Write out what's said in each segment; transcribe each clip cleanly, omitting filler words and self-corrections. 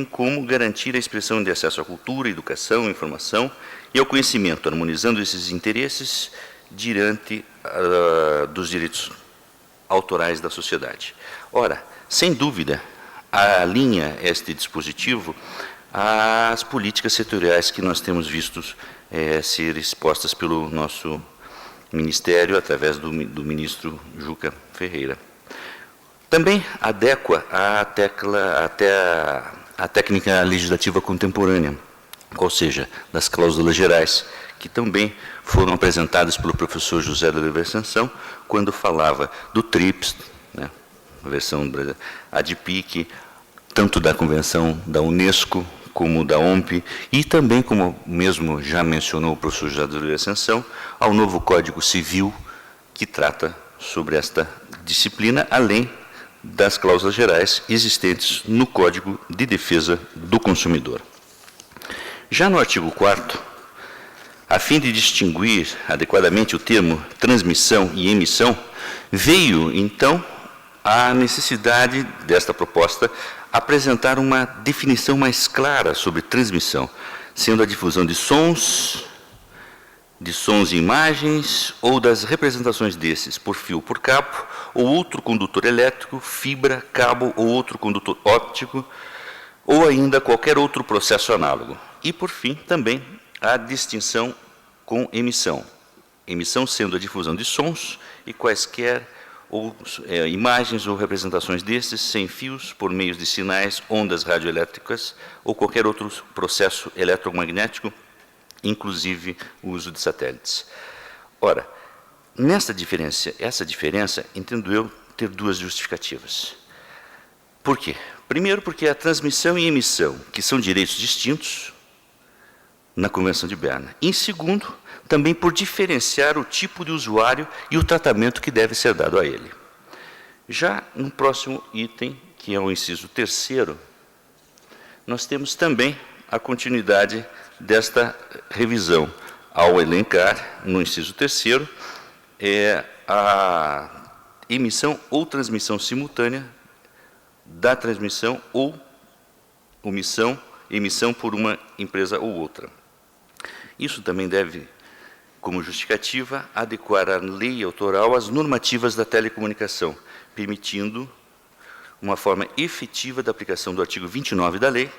como garantir a expressão de acesso à cultura, educação, informação e ao conhecimento, harmonizando esses interesses diante dos direitos autorais da sociedade. Ora, sem dúvida, alinha este dispositivo às políticas setoriais que nós temos visto ser expostas pelo nosso Ministério, através do ministro Juca Ferreira. Também adequa a técnica legislativa contemporânea, ou seja, das cláusulas gerais, que também foram apresentadas pelo professor José de Oliveira Sansão, quando falava do TRIPS, né, a versão ADPIC, tanto da Convenção da Unesco, como da OMP, e também, como mesmo já mencionou o professor José de Oliveira Sansão, ao novo Código Civil, que trata sobre esta disciplina, além das cláusulas gerais existentes no Código de Defesa do Consumidor. Já no artigo 4º, a fim de distinguir adequadamente o termo transmissão e emissão, veio, então, a necessidade desta proposta apresentar uma definição mais clara sobre transmissão, sendo a difusão de sons e imagens, ou das representações desses por fio ou por cabo, ou outro condutor elétrico, fibra, cabo ou outro condutor óptico, ou ainda qualquer outro processo análogo. E, por fim, também a distinção com emissão. Emissão sendo a difusão de sons e quaisquer imagens ou representações desses sem fios, por meio de sinais, ondas radioelétricas ou qualquer outro processo eletromagnético, inclusive o uso de satélites. Ora, essa diferença, entendo eu, ter duas justificativas. Por quê? Primeiro, porque a transmissão e emissão, que são direitos distintos na Convenção de Berna. E, em segundo, também por diferenciar o tipo de usuário e o tratamento que deve ser dado a ele. Já no próximo item, que é o inciso 3º, nós temos também a continuidade desta revisão, ao elencar, no inciso 3º, a emissão ou transmissão simultânea da transmissão ou emissão por uma empresa ou outra. Isso também deve, como justificativa, adequar a lei autoral às normativas da telecomunicação, permitindo uma forma efetiva da aplicação do artigo 29 da lei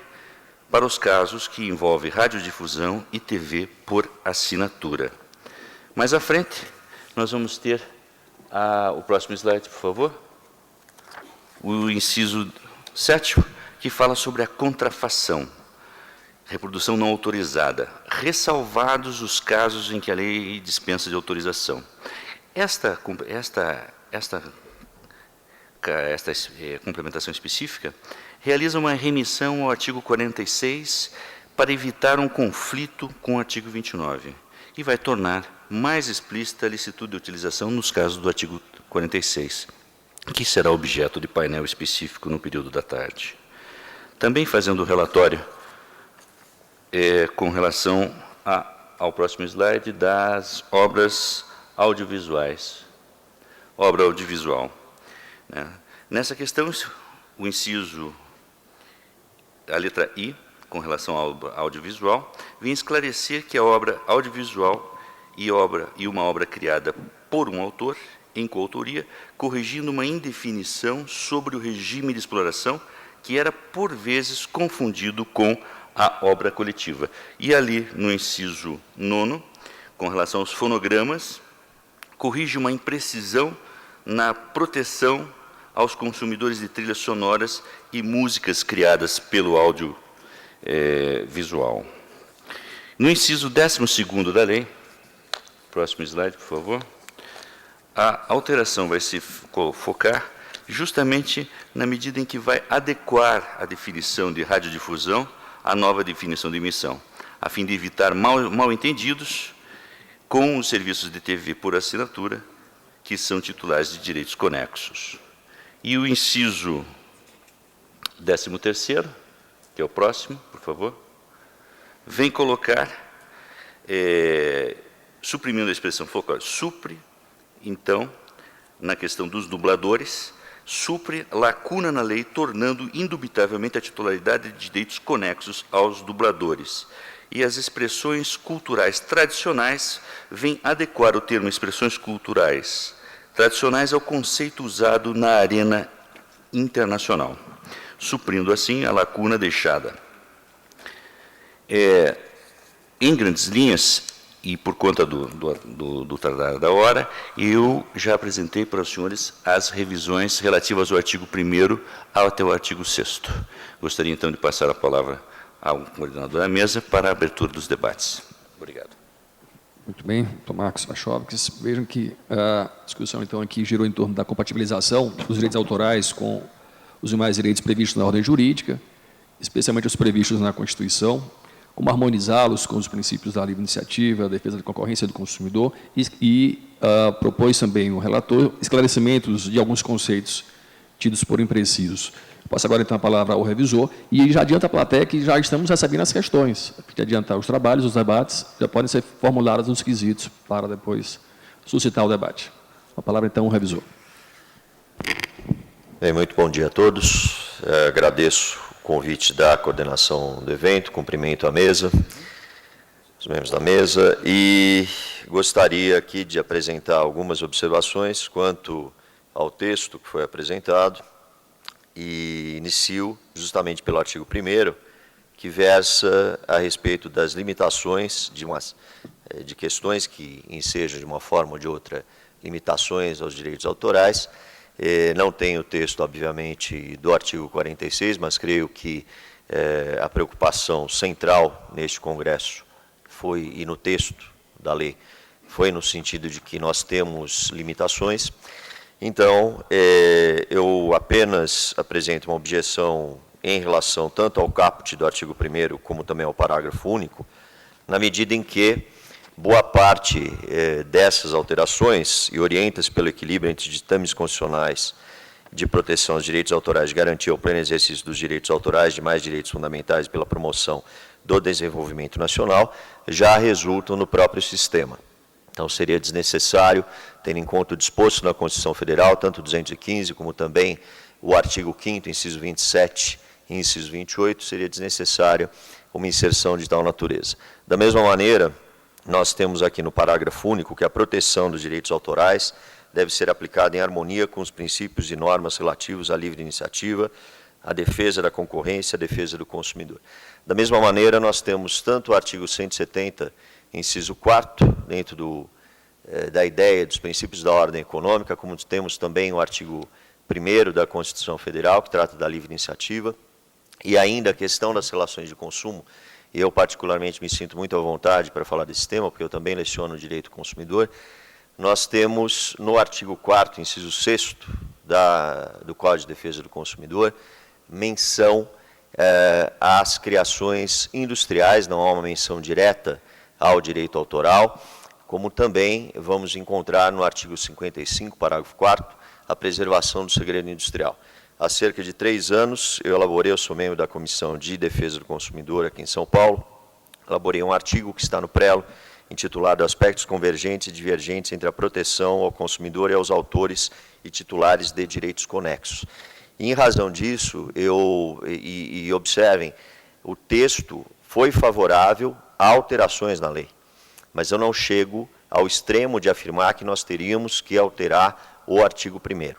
para os casos que envolvem radiodifusão e TV por assinatura. Mais à frente, nós vamos ter o próximo slide, por favor. O inciso 7º, que fala sobre a contrafação, reprodução não autorizada, ressalvados os casos em que a lei dispensa de autorização. Esta complementação específica realiza uma remissão ao artigo 46 para evitar um conflito com o artigo 29 e vai tornar mais explícita a licitude de utilização nos casos do artigo 46, que será objeto de painel específico no período da tarde. Também fazendo o relatório com relação ao próximo slide das obras audiovisuais. Obra audiovisual. Né? Nessa questão, o inciso, a letra I, com relação à obra audiovisual, vem esclarecer que a obra audiovisual e uma obra criada por um autor, em coautoria, corrigindo uma indefinição sobre o regime de exploração que era, por vezes, confundido com a obra coletiva. E ali, no inciso 9, com relação aos fonogramas, corrige uma imprecisão na proteção aos consumidores de trilhas sonoras e músicas criadas pelo áudio visual. No inciso 12º da lei, próximo slide, por favor, a alteração vai se focar justamente na medida em que vai adequar a definição de radiodifusão à nova definição de emissão, a fim de evitar mal-entendidos com os serviços de TV por assinatura, que são titulares de direitos conexos. E o inciso 13º, que é o próximo, por favor, vem colocar, suprimindo a expressão folclórica, supre, então, na questão dos dubladores, supre lacuna na lei, tornando indubitavelmente a titularidade de direitos conexos aos dubladores. E as expressões culturais tradicionais vêm adequar o termo expressões culturais tradicionais ao conceito usado na arena internacional, suprindo assim a lacuna deixada. Em grandes linhas, e por conta do tardar da hora, eu já apresentei para os senhores as revisões relativas ao artigo 1º até o artigo 6º. Gostaria, então, de passar a palavra ao coordenador da mesa para a abertura dos debates. Obrigado. Muito bem, doutor Marcos Wachowski. Vejam que a discussão, então, aqui girou em torno da compatibilização dos direitos autorais com os demais direitos previstos na ordem jurídica, especialmente os previstos na Constituição, como harmonizá-los com os princípios da livre iniciativa, a defesa da concorrência do consumidor e propôs também o relator esclarecimentos de alguns conceitos tidos por imprecisos. Passo agora, então, a palavra ao revisor e já adianta a plateia que já estamos recebendo as questões. De adiantar os trabalhos, os debates, já podem ser formuladas nos quesitos para depois suscitar o debate. A palavra, então, ao revisor. Bem, muito bom dia a todos. Agradeço o convite da coordenação do evento, cumprimento a mesa, os membros da mesa, e gostaria aqui de apresentar algumas observações quanto ao texto que foi apresentado, e inicio justamente pelo artigo 1º, que versa a respeito das limitações de questões que ensejam, de uma forma ou de outra, limitações aos direitos autorais. Não tenho o texto, obviamente, do artigo 46, mas creio que a preocupação central neste Congresso foi, e no texto da lei, foi no sentido de que nós temos limitações. Então, eu apenas apresento uma objeção em relação tanto ao caput do artigo 1º, como também ao parágrafo único, na medida em que boa parte dessas alterações, e orienta-se pelo equilíbrio entre ditames constitucionais de proteção aos direitos autorais, de garantia ao pleno exercício dos direitos autorais, de mais direitos fundamentais pela promoção do desenvolvimento nacional, já resultam no próprio sistema. Então, seria desnecessário, tendo em conta o disposto na Constituição Federal, tanto o 215 como também o artigo 5º, inciso 27 e inciso 28, seria desnecessário uma inserção de tal natureza. Da mesma maneira, nós temos aqui no parágrafo único que a proteção dos direitos autorais deve ser aplicada em harmonia com os princípios e normas relativos à livre iniciativa, à defesa da concorrência, à defesa do consumidor. Da mesma maneira, nós temos tanto o artigo 170, inciso 4º, dentro da ideia dos princípios da ordem econômica, como temos também o artigo 1º da Constituição Federal, que trata da livre iniciativa, e ainda a questão das relações de consumo. Eu, particularmente, me sinto muito à vontade para falar desse tema, porque eu também leciono direito consumidor. Nós temos, no artigo 4º, inciso 6º, do Código de Defesa do Consumidor, menção às criações industriais, não há uma menção direta ao direito autoral, como também vamos encontrar no artigo 55, parágrafo 4º, a preservação do segredo industrial. Há cerca de 3 anos, eu sou membro da Comissão de Defesa do Consumidor aqui em São Paulo, elaborei um artigo que está no prelo, intitulado Aspectos Convergentes e Divergentes entre a Proteção ao Consumidor e aos Autores e Titulares de Direitos Conexos. E, em razão disso, observem, o texto foi favorável a alterações na lei, mas eu não chego ao extremo de afirmar que nós teríamos que alterar o artigo 1º.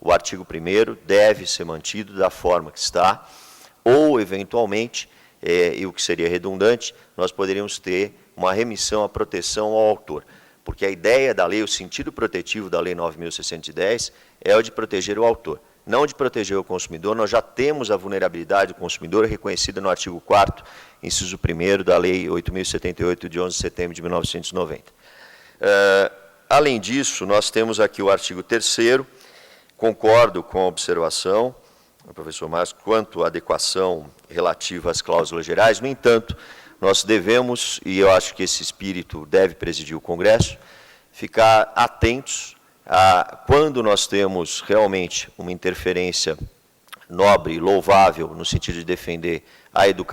O artigo 1º deve ser mantido da forma que está, ou, eventualmente, e o que seria redundante, nós poderíamos ter uma remissão à proteção ao autor, porque a ideia da lei, o sentido protetivo da Lei 9.610 é o de proteger o autor, não de proteger o consumidor. Nós já temos a vulnerabilidade do consumidor reconhecida no artigo 4º, inciso 1º da Lei 8.078, de 11 de setembro de 1990. Além disso, nós temos aqui o artigo 3º, concordo com a observação do professor Marcos quanto à adequação relativa às cláusulas gerais. No entanto, nós devemos, e eu acho que esse espírito deve presidir o Congresso, ficar atentos a quando nós temos realmente uma interferência nobre e louvável no sentido de defender a educação,